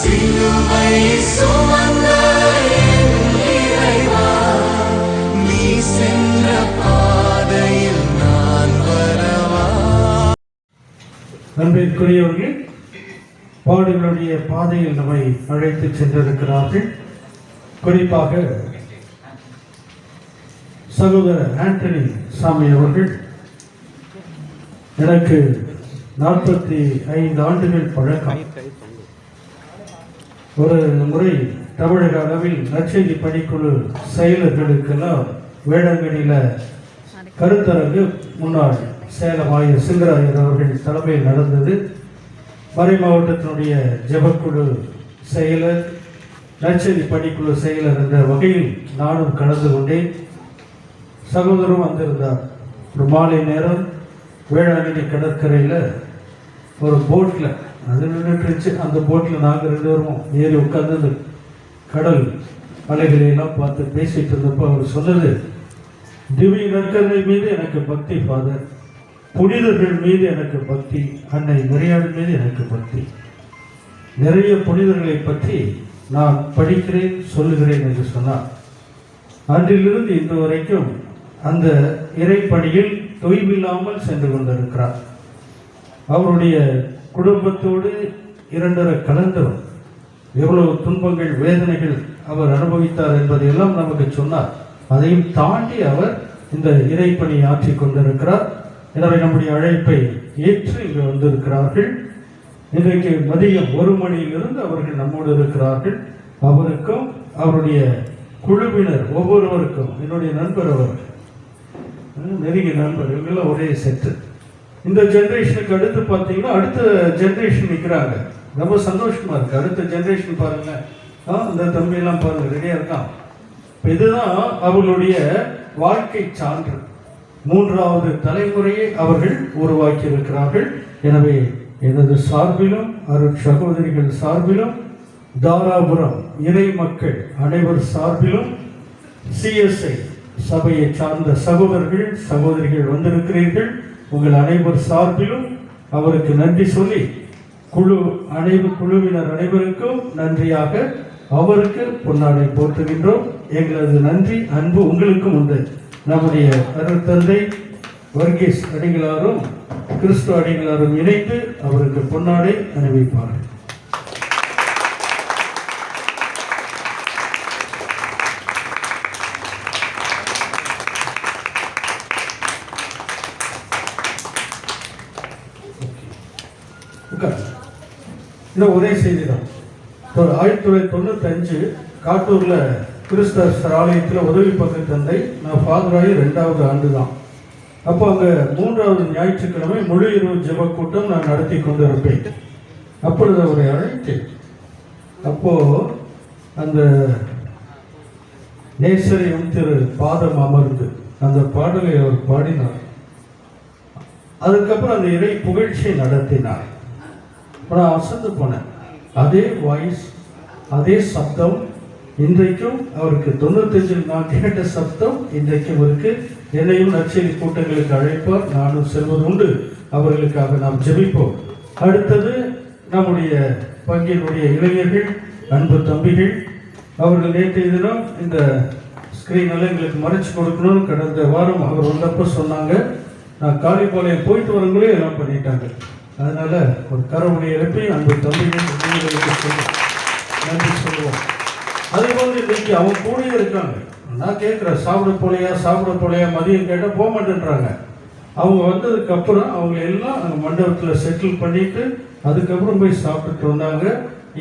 சிலுவை சுமந்த என் இறைவா, நீ சென்ற பாதையில் நான் வரவா. அன்பிற்குரியவர்கள், பாடுகளுடைய பாதையில் நம்மை அழைத்து சென்றிருக்கிறார்கள். குறிப்பாக சகோதரர் ஆண்டனி சாமி அவர்கள் எனக்கு 45 ஆண்டுகள் பழக்கம். ஒரு முறை தமிழக அளவில் நற்செய்தி பணிக்குழு செயலர்களுக்கெல்லாம் வேளாங்கண்ணியில் கருத்தரங்கு முன்னாள் சேலம் ஆயர் சிங்கராயர் அவர்கள் தலைமையில் நடந்தது. மறை மாவட்டத்தினுடைய ஜெபக்குழு செயலர், நற்செய்தி பணிக்குழு செயலர் என்ற வகையில் நானும் கலந்து கொண்டேன். சகோதரரும் வந்திருந்தார். ஒரு மாலை நேரம் வேளாங்கண்ணி கடற்கரையில் ஒரு போட்டில் அது நின்றுச்சு. அந்த போட்டில் நாங்கள் 2 பேரும் ஏறி உட்கார்ந்து அந்த கடல் அலைகளையெல்லாம் பார்த்து பேசிட்டு இருந்தப்போ அவர் சொன்னது, திவ்ய நற்கருணை மீது எனக்கு பக்தி ஃபாதர், புனிதர்கள் மீது எனக்கு பக்தி, அன்னை மரியாதை மீது எனக்கு பக்தி. நிறைய புனிதர்களை பற்றி நான் படிக்கிறேன், சொல்லுகிறேன் என்று சொன்னார். அன்றிலிருந்து இன்று வரைக்கும் அந்த இறைப்பணியில் தொய்வில்லாமல் சென்று கொண்டிருக்கிறார். அவருடைய குடும்பத்தோடு 2 கலந்தவர். எவ்வளவு துன்பங்கள், வேதனைகள் அவர் அனுபவித்தார் என்பதையெல்லாம் நமக்கு சொன்னார். அதையும் தாண்டி அவர் இந்த இறைப்பணி ஆற்றி கொண்டிருக்கிறார். எனவே நம்முடைய அழைப்பை ஏற்று இங்கு வந்திருக்கிறார்கள். இன்றைக்கு மதியம் 1 மணியிலிருந்து அவர்கள் நம்மோடு இருக்கிறார்கள். அவருக்கும் அவருடைய குழுவினர் ஒவ்வொருவருக்கும், என்னுடைய நண்பர் அவர், நெருங்கிய நண்பர், இவங்கெல்லாம் ஒரே செட்டு. இந்த ஜென்ரேஷனுக்கு அடுத்து பார்த்தீங்கன்னா அடுத்த ஜென்ரேஷன் நிற்கிறாங்க. ரொம்ப சந்தோஷமா இருக்கு. அடுத்த ஜென்ரேஷன் பாருங்க, இந்த தம்பியெல்லாம் பாருங்க, ரெடியா இருக்கான். இதுதான் அவர்களுடைய வாழ்க்கை சான்று. 3வது தலைமுறையை அவர்கள் உருவாக்கி இருக்கிறார்கள். எனவே எனது சார்பிலும் அருள் சகோதரிகள் சார்பிலும் தாராபுரம் இறை மக்கள் அனைவர் சார்பிலும் CSI சபையை சார்ந்த சகோதரர்கள் சகோதரிகள் வந்திருக்கிறீர்கள். உங்கள் அனைவர் சார்பிலும் அவருக்கு நன்றி சொல்லி குழுவினர் அனைவருக்கும் நன்றியாக அவருக்கு பொன்னாடை போற்றுகின்றோம். எங்களது நன்றி அன்பு உங்களுக்கும் உண்டு. நம்முடைய அருட்தந்தை வர்கீஸ் அடிகளாரும் கிறிஸ்து அடிகளாரும் இணைந்து அவருக்கு பொன்னாடை அணிவிப்பார்கள். இன்னும் ஒரே செய்தி தான். 1995 காட்டூரில் கிறிஸ்தவர் ஆலயத்தில் உதவி பங்கு தந்தை நான் ஃபாதராகி 2வது ஆண்டு தான். அப்போ அங்கே 3வது ஞாயிற்றுக்கிழமை முழு இரவு ஜெப கூட்டம் நான் நடத்தி கொண்டு இருப்பேன். அப்பொழுது அவரை அழைத்தேன். அப்போ அந்த நேசரையும் திரு பாதம் அமர்ந்து அந்த பாடலை அவர் பாடினார். அதுக்கப்புறம் அந்த இறை புகழ்ச்சியை நடத்தினார். நான் அசந்து போனேன். அதே வாய்ஸ், அதே சப்தம் இன்றைக்கும் அவருக்கு 95 நான் கேட்ட சப்தம் இன்றைக்கும் இருக்கு. என்னையும் நற்செய்தி கூட்டங்களுக்கு அழைப்பார், நானும் செல்வது உண்டு. அவர்களுக்காக நாம் ஜெபிப்போம். அடுத்தது நம்முடைய பங்கினுடைய இளைஞர்கள், அன்பு தம்பிகள், அவர்கள் நேற்றைய தினம் இந்த ஸ்கிரீனெல்லாம் எங்களுக்கு மறைச்சு கொடுக்கணும்னு கடந்த வாரம் அவர் வந்தப்போ சொன்னாங்க. நான் காளிபாளையம் போயிட்டு வரங்களே எல்லாம் பண்ணிட்டாங்க. அதனால ஒரு கரவுடைய எழுப்பி அன்பு தம்பிகள் நன்றி சொல்லுவோம். அதே போல இன்னைக்கு அவங்க கூடயே இருக்காங்க. நான் கேட்குறேன், சாப்பிட போலையா மதியம் கேட்டால் போக மாட்டேன்றாங்க. அவங்க வந்ததுக்கு அப்புறம் அவங்க எல்லாம் அங்கே மண்டபத்தில் செட்டில் பண்ணிட்டு அதுக்கப்புறம் போய் சாப்பிட்டுட்டு வந்தாங்க.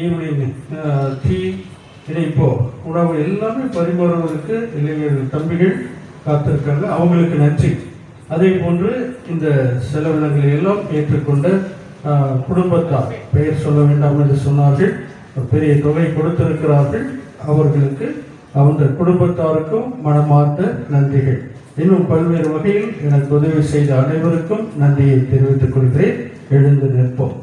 ஈவினிங் டீ, இப்போ உணவு எல்லாமே பரிமாறுவதற்கு இளைஞர்கள் தம்பிகள் காத்திருக்காங்க. அவங்களுக்கு நன்றி. அதே போன்று இந்த செலவினங்களை எல்லாம் ஏற்றுக்கொண்ட குடும்பத்தார், பெயர் சொல்ல வேண்டாம் என்று சொன்னார்கள், பெரிய தொகை கொடுத்திருக்கிறார்கள். அவர்களுக்கு அந்த குடும்பத்தாருக்கும் மனமார்ந்த நன்றிகள். இன்னும் பல்வேறு வகையில் எனக்கு உதவி செய்த அனைவருக்கும் நன்றியை தெரிவித்துக் கொள்கிறேன். எழுந்து நிற்போம்.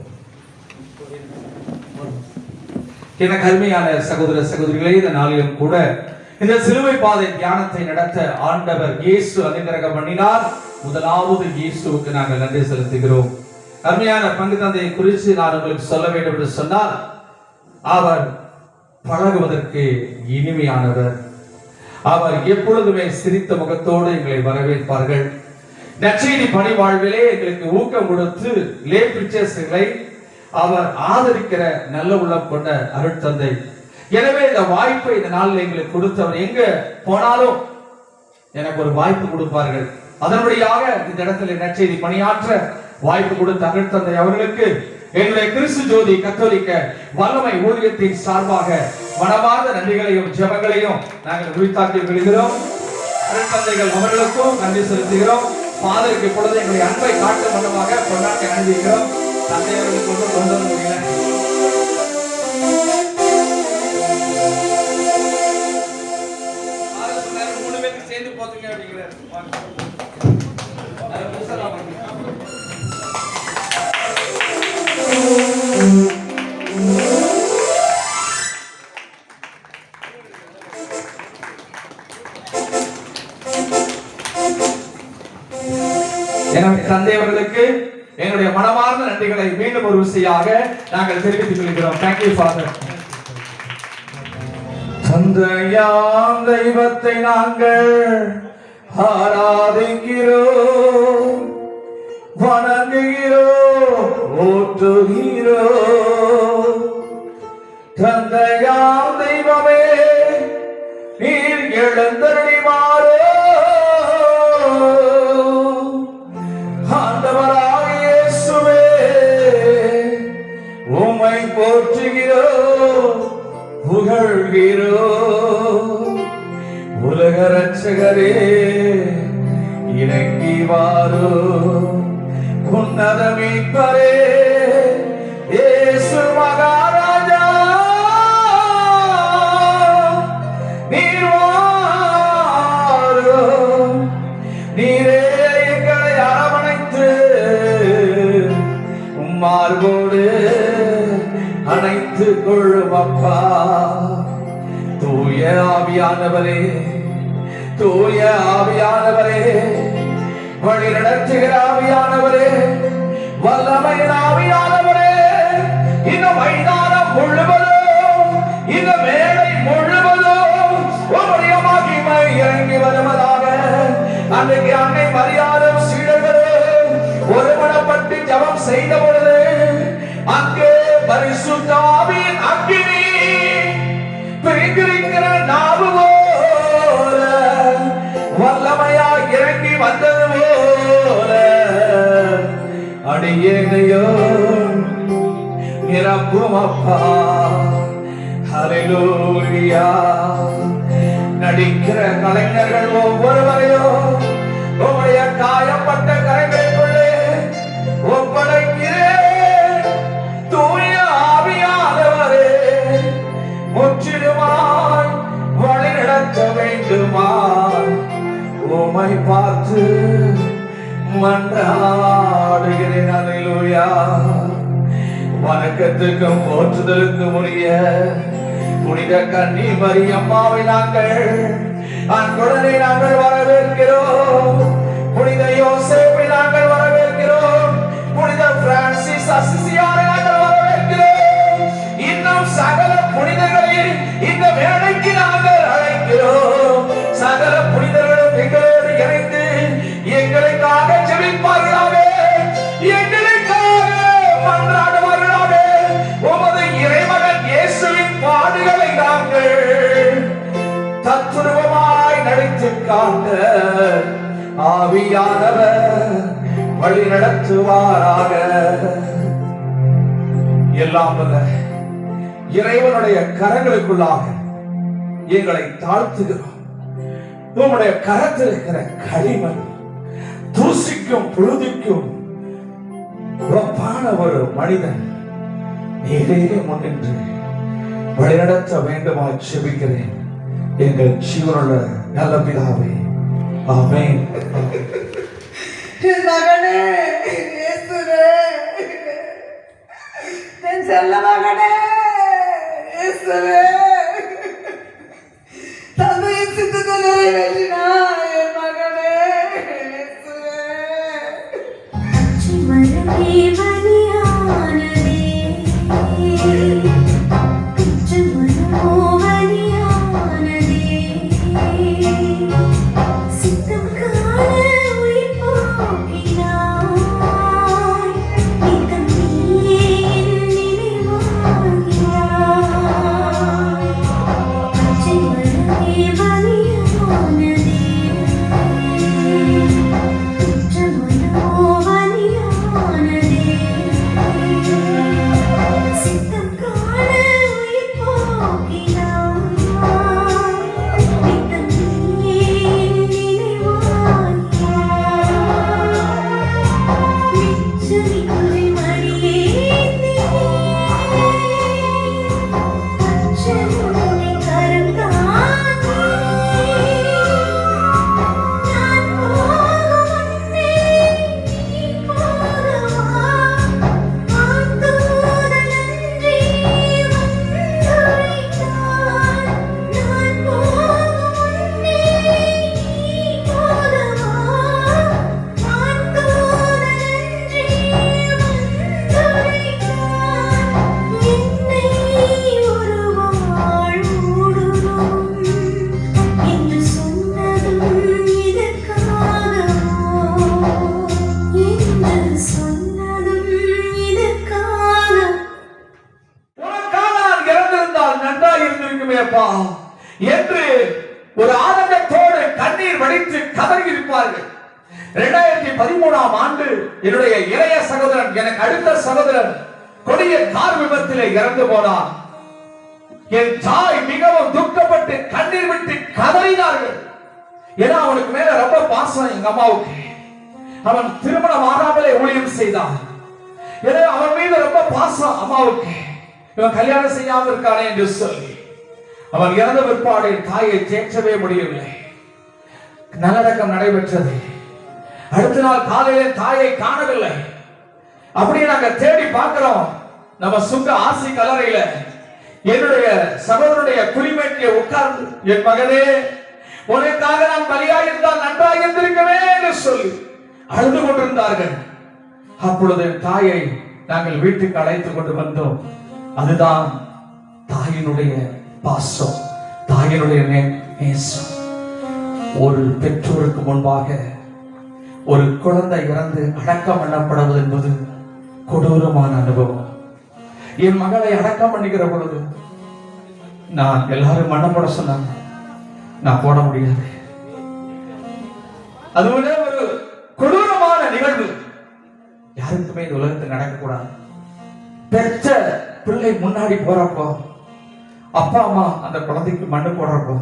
எனக்கு அருமையான சகோதர சகோதரிகளே, இந்த நாளிலும் கூட இந்த சிலுவை பாதை தியானத்தை நடத்த ஆண்டவர் இயேசு அனுக்கிரகம் பண்ணினார். முதலாவது இயேசுவுக்கு நாங்கள் நன்றி செலுத்துகிறோம். அருமையான பங்கு தந்தையை குறித்து நான் உங்களுக்கு சொல்ல வேண்டும் என்று சொன்னால், அவர் பழகுவதற்கு இனிமையானவர். அவர் எப்பொழுதுமே சிரித்த முகத்தோடு எங்களை வரவேற்பார்கள். நற்செய்தி பணி வாழ்விலே எங்களுக்கு ஊக்கம் கொடுத்து லே பிக்சர்ஸ்களை அவர் ஆதரிக்கிற நல்ல உள்ளம் கொண்ட அருட்தந்தை. எனவே இந்த வாய்ப்பை இந்த நாளில் எங்களுக்கு கொடுத்தவர் எங்க போனாலும் எனக்கு ஒரு வாய்ப்பு கொடுப்பார்கள். அதன்படியாக இந்த இடத்துல நற்செய்தி பணியாற்ற வாய்ப்பு கொடுத்த அருட்தந்தை அவர்களுக்கு எங்களுடைய கிறிஸ்து ஜோதி கத்தோலிக்க வல்லமை ஊழியத்தின் சார்பாக மனமார்ந்த நன்றிகளையும் ஜெபங்களையும் நாங்கள் உரித்தாக்கி கொள்கிறோம். அருட்தந்தைகள் அவர்களுக்கும் நன்றி செலுத்துகிறோம். ஃபாதருக்கு இப்பொழுது எங்களுடைய அன்பை காட்டும் வண்ணமாக கொண்டாடி அனுப்பிக்கிறோம். தந்தையர்களுக்கு ஒன்றும் கொண்டு வர முடியல. சேர்ந்து போத்துங்க அப்படிங்கிறார். எனவே தந்தை அவர்களுக்கு எங்களுடைய மனமார்ந்த நன்றிகளை மீண்டும் ஒரு விஷயமாக நாங்கள் தெரிவித்துக் கொள்கிறோம். Thank you father. தந்தையாம் தெய்வத்தை நாங்கள் ஆராதிக்கிறோம், வணங்குகிறோம், ஓட்டுகிறோம். தந்தையாம் தெய்வமே, நீர் எழுந்தருளிவாரோ. ஆண்டவராகிய இயேசுவே, உம்மை போற்றுகிறோம், புகழ்கிறோம். உலக ரட்சகரே, இறங்கி வாரோ. உன்னத மீட்பரே, இயேசு மகாராஜா, நீர் வாரோ. நீரே எங்களை அரவணைத்து மார்போடு அணைத்து கொள்ளும் அப்பா. தூய ஆவியானவரே, தூய ஆவியானவரே, வழி நடத்துகிற ஆவியானவரே, வல்லமையின் ஆவியானவரே, இந்த மைதானம் முழுவதும், இந்த மேடை முழுவதும் உம்முடைய மகிமை இறங்கி வருவதாக. அன்றைக்கு அன்னை மரியாதை சீடர்களே ஒருமனப்பட்டு ஜெபம் செய்த பொழுது அங்கே பரிசுத்த ஆவியின் அக்கினி பிரிந்திருக்கிற நாவு போல வல்லமையாய் இறங்கி வந்தது போல அடியேனையோ நிரப்பும் அப்பா. ஹல்லேலூயா. நடிக்கிற கலைஞர்கள் ஒவ்வொருவரையும் உம்முடைய காயப்பட்ட கரங்களுக்குள்ளே ஒப்படைக்கிறேன். தூய ஆவியானவரே, முற்றிலுமாய் வழி நடத்த வேண்டுமா உம்மை பார்த்து மன்றாடுகிறேன். அல்லேலூயா. வணக்கத்துக்கும் போற்றுதலுக்கும் உரிய புனித கன்னி மரியம்மாவை நாங்கள் அன்புடனே நாங்கள் வரவேற்கிறோம். புனித யோசேப்பை நாங்கள் வரவேற்கிறோம். புனித பிரான்சிஸ் அசிசியாரை நாங்கள் வரவேற்கிறோம். இன்னும் சகல புனிதர்களை இந்த வேளைக்கு நாங்கள் அழைக்கிறோம். சகல புனிதர்களும் எங்களோடு இணைந்து எங்களுக்காக ஜெபிப்பார்களாக, எங்களுக்காக மன்றாடுவார்களாக. உமது இறைமகன் இயேசுவின் பாடுகளை நாங்கள் தத்துருவமாய் நடித்து காட்ட ஆவியானவர் வழி நடத்துவாராக. எல்லாம் வல்ல இறைவனுடைய கரங்களுக்குள்ளாக எங்களை தாழ்த்துகிறோம். உம்முடைய கரத்தில் இருக்கிற களிமண் தூசிக்கும் புழுதிக்கும் ஒப்பான ஒரு மனிதன் நீரே முன்னின்று வழிநடத்த வேண்டுமாய் செபிக்கிறேன். எங்கள் ஜீவனுள்ள நல்ல பிதாவே, ஆமென். மகனே இயேசுவே, என் செல்ல மகனே இயேசுவே, தந்தையின் சித்தத்தை நிறைவேற்றினாய் என் மகனே இயேசுவே. மரமே மணியானதே இருந்திருக்குமே அப்பா என்று ஒரு ஆனந்தத்தோடு கண்ணீர் வடித்து கதறி இருப்பார்கள். 2013ஆம் ஆண்டு என்னுடைய இளைய சகோதரன், எனக்கு அடுத்த சகோதரன் கொடிய கார் விபத்திலே இறந்து போனார். என் தாய் மிகவும் துக்கப்பட்டு கண்ணீர் விட்டு கதறினார்கள். ஏன்னா அவனுக்கு மேல ரொம்ப பாசம் எங்க அம்மாவுக்கு. அவன் திருமணம் ஆகாமலே ஊழியம் செய்தான். எனவே அவன் மீது ரொம்ப பாசம் அம்மாவுக்கு. இவன் கல்யாணம் செய்யாமல் இருக்கானே என்று சொல்லி அவன் இறந்த பிற்பாடு தாயை தேற்றவே முடியவில்லை. நல்லடக்கம் நடைபெற்றது. அடுத்த நாள் காலையிலே தாயை காணவில்லை. அப்படியே நாங்க தேடி பார்க்கிறோம். நம்ம சுங்க ஆசி கல்லறையில என்னுடைய சகோதரனுடைய குளிமேட்டிலே உட்கார்ந்து, என் மகனே உனக்காக நான் பலியாக இருந்தால் நன்றாக இருந்திருக்கவே என்று சொல்லி அழுது கொண்டிருந்தார்கள். அப்பொழுது தாயை நாங்கள் வீட்டுக்கு அழைத்துக் கொண்டு வந்தோம். அதுதான் தாயினுடைய பாசம், தாயினுடைய நேசம். ஒரு பெற்றோருக்கு முன்பாக ஒரு குழந்தை இறந்து அடக்கம் பண்ணப்படுவது என்பது கொடூரமான அனுபவம். என் மகளை அடக்கம் பண்ணுகிற பொழுது நான் எல்லாரும் மண்ண போட சொன்னாங்க. நான் போட முடியாது. அதுவே ஒரு கொடூரமான நிகழ்வு. யாருக்குமே இந்த உலகத்தில் நடக்கக்கூடாது. பெற்ற பிள்ளை முன்னாடி போறப்போ, அப்பா அம்மா அந்த குழந்தைக்கு மண்ணு போடுறப்போ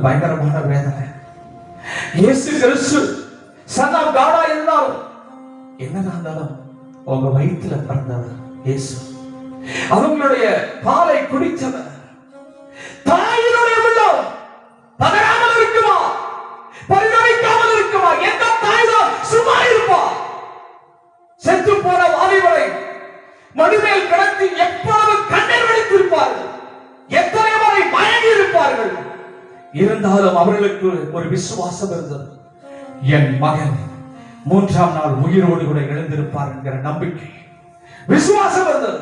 பயங்கரமான வேதனை. இயேசு கிறிஸ்து சன் ஆஃப் காடா இருந்தாலும் என்னதான் இருந்தாலும் உங்க வயிற்றுல பிறந்தவர் இயேசு. அவங்களுடைய பாலை குடித்தவர். தாயினுடைய உள்ளம் பதறாமல் இருக்குமா? பரிதவிக்காமல் இருக்குமா? எந்த தாய் தான் சும்மா இருப்பா? செத்து போன வாலிபரை மடிமேல் கிடத்தி எவ்வளவு கண்ணீர் வடித்திருப்பார்கள், எத்தனை முறை மயங்கி இருப்பார்கள். இருந்தாலும் அவர்களுக்கு ஒரு விசுவாசம் இருந்தது. என் மகன் 3ஆம் நாள் உயிரோடு கூட எழுந்திருப்பார் என்கிற நம்பிக்கை, விசுவாசம் இருந்தது.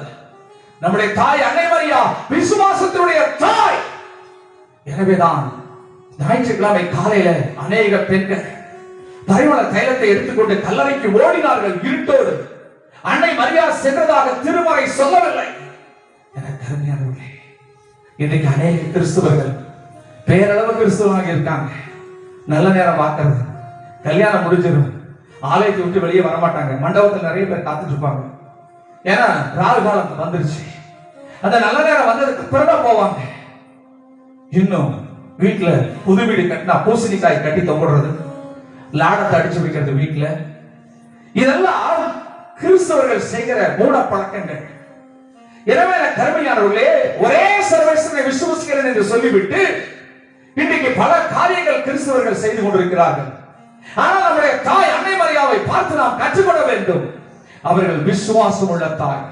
நம்முடைய தாய் அன்னை மரியா விசுவாசத்தினுடைய தாய். எனவேதான் ஞாயிற்றுக்கிழமை காலையில அநேக பெண்கள் பரிமள தைலத்தை எடுத்துக்கொண்டு கல்லறைக்கு ஓடினார்கள் இருட்டோடு. அன்னை மரியா சென்றதாக திருமறை சொல்லவில்லை. எனக்கு அருமையானவர்களே, இன்னைக்கு அநேக கிறிஸ்துவர்கள் பேரளவு கிறிஸ்துவனாக இருக்காங்க. நல்ல நேரம் பார்க்கறது, கல்யாணம் முடிஞ்சிடும், ஆலயத்தை விட்டு வெளியே வரமாட்டாங்க. மண்டபத்தில் நிறைய பேர் காத்துட்டு இருப்பாங்க. ஏன்னா ராகு காலம் வந்துருச்சு. அந்த நல்ல நேரம் வந்ததுக்கு பிறகு போவாங்க. இன்னும் வீட்டுல புது வீடு கட்டினா பூசணிக்காய் கட்டி தொங்குறது, லாடத்தை அடிச்சு வைக்கிறது வீட்டுல, இதெல்லாம் கிறிஸ்தவர்கள் செய்கிற மூட பழக்கங்கள். எனவே கருமையானவர்களே, ஒரே சர்வேஸ்வரனை விசுவாசிக்கிறேன் என்று சொல்லிவிட்டு இன்றைக்கு பல காரியங்கள் கிறிஸ்தவர்கள் செய்து கொண்டிருக்கிறார்கள். ஆனால் நம்முடைய தாய் அன்னை மரியாவை பார்த்து நாம் கற்றுக்கொள்ள வேண்டும். அவர்கள் விசுவாசம் உள்ள தாய்.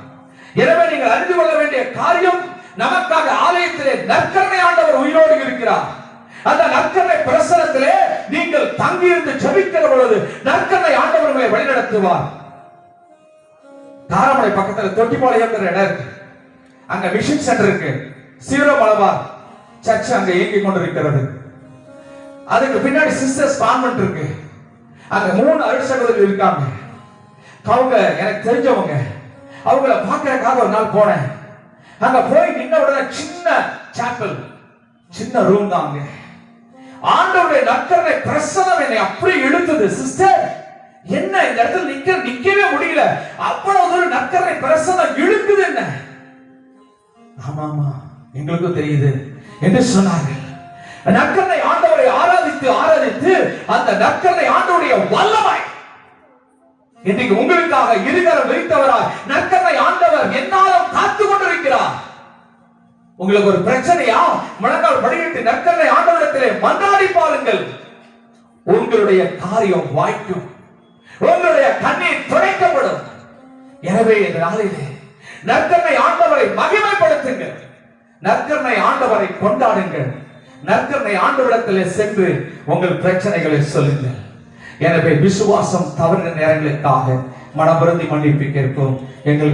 எனவே நீங்கள் அறிந்து கொள்ள வேண்டிய காரியம், நமக்காக ஆலயத்திலே நற்கருணை ஆண்டவர் உயிரோடு இருக்கிறார். அந்த நற்கருணை பிரசனத்திலே நீங்கள் தங்கியிருந்து ஜெபிக்கிற பொழுது நற்கருணை ஆண்டவர் உங்களை வழிநடத்துவார். தாராமலை பக்கத்தில் தொட்டிப்பாளையம் இடம் இருக்கு. அங்க மிஷன் சென்டர் இருக்கு. சீரோ மலபார் சர்ச் அங்க இயங்கிக் கொண்டிருக்கிறது. அதுக்கு பின்னாடி சிஸ்டர்ஸ் கான்வென்ட் இருக்கு. அங்க 3 அருட்சகோதரர்கள் இருக்காங்க. அவங்க எனக்கு தெரிஞ்சவங்க. அவங்கள பார்க்கறதுக்காக ஒரு நாள் போனேன். அங்க போய் நின்ன உடனே சின்ன சாப்பல், சின்ன ரூம் தான். அங்க ஆண்டவருடைய நற்கருணை பிரசன்னம் என்னை அப்படியே இழுத்தது. சிஸ்டர், என்ன இந்த இடத்துல நிக்கவே முடியல, அவ்வளவு ஒரு நற்கருணை பிரசன்னம் இழுக்குது. என்ன? ஆமா எங்களுக்கும் தெரியுது என்று சொன்னார்கள். நற்கருணை ஆண்டவரை ஆராதித்து ஆராதித்து அந்த நற்கருணை ஆண்டவருடைய வல்லமை இன்றைக்கு உங்களுக்காக இருகரம் விரித்தவராய் நற்கருணை ஆண்டவர் என்னாலும் காத்து கொண்டிருக்கிறார். உங்களுக்கு ஒரு பிரச்சனையா? முழங்கால் படியிட்டு நற்கருணை ஆண்டவரிடத்திலே மன்றாடி பாருங்கள். உங்களுடைய காரியம் வாய்க்கும், உங்களுடைய கண்ணீர் துடைக்கப்படும். எனவே இந்த நாளிலே நற்கருணை ஆண்டவரை மகிமைப்படுத்துங்கள், நற்கருணை ஆண்டவரை கொண்டாடுங்கள், நற்கருணை ஆண்டவரிடத்திலே சென்று உங்கள் பிரச்சனைகளை சொல்லுங்கள். எனவே விசுவாசம் தவறின நேரங்களுக்காக மனபருந்தி மன்னிப்பு கேட்போம். எங்கள்